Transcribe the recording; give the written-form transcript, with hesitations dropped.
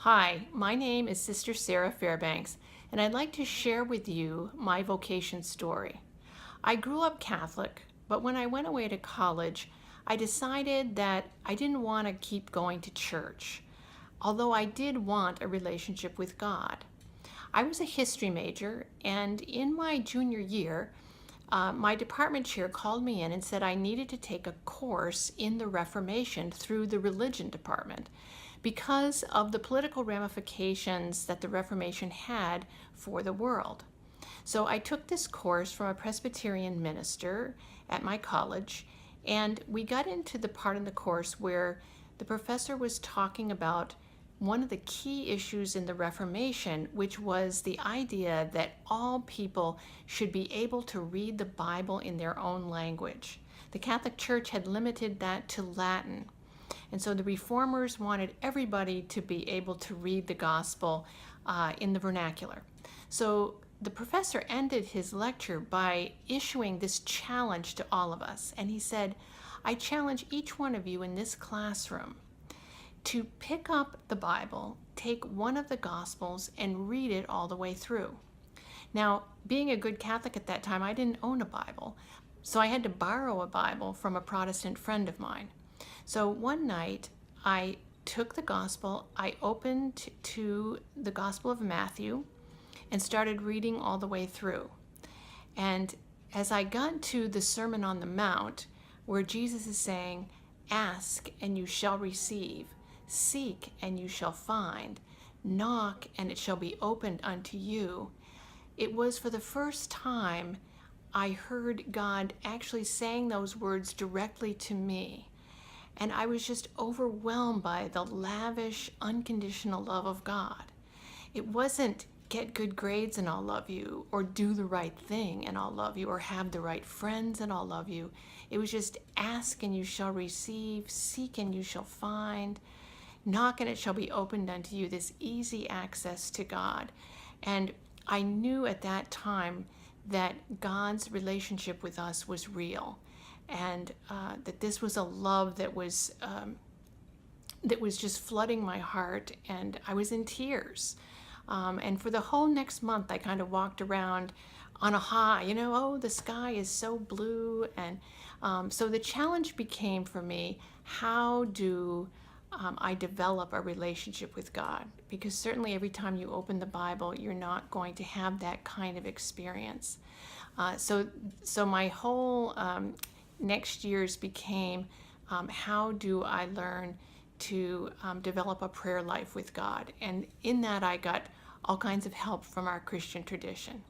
Hi, my name is Sister Sara Fairbanks, and I'd like to share with you my vocation story. I grew up Catholic, but when I went away to college, I decided that I didn't want to keep going to church, although I did want a relationship with God. I was a history major, and in my junior year, my department chair called me in and said I needed to take a course in the Reformation through the religion department because of the political ramifications that the Reformation had for the world. So I took this course from a Presbyterian minister at my college, and we got into the part in the course where the professor was talking about one of the key issues in the Reformation, which was the idea that all people should be able to read the Bible in their own language. The Catholic Church had limited that to Latin. And so the reformers wanted everybody to be able to read the gospel in the vernacular. So the professor ended his lecture by issuing this challenge to all of us. And he said, I challenge each one of you in this classroom to pick up the Bible, take one of the Gospels, and read it all the way through. Now, being a good Catholic at that time, I didn't own a Bible, so I had to borrow a Bible from a Protestant friend of mine. So one night, I took the Gospel, I opened to the Gospel of Matthew, and started reading all the way through. And as I got to the Sermon on the Mount, where Jesus is saying, ask and you shall receive, seek and you shall find, knock and it shall be opened unto you, it was for the first time I heard God actually saying those words directly to me. And I was just overwhelmed by the lavish, unconditional love of God. It wasn't get good grades and I'll love you, or do the right thing and I'll love you, or have the right friends and I'll love you. It was just ask and you shall receive, seek and you shall find, knock and it shall be opened unto you, this easy access to God. And I knew at that time that God's relationship with us was real, and that this was a love that was just flooding my heart, and I was in tears. And for the whole next month, I kind of walked around on a high, oh, the sky is so blue. And so the challenge became for me, how do I develop a relationship with God? Because certainly every time you open the Bible, you're not going to have that kind of experience. So my whole next year's became, how do I learn to develop a prayer life with God? And in that, I got all kinds of help from our Christian tradition.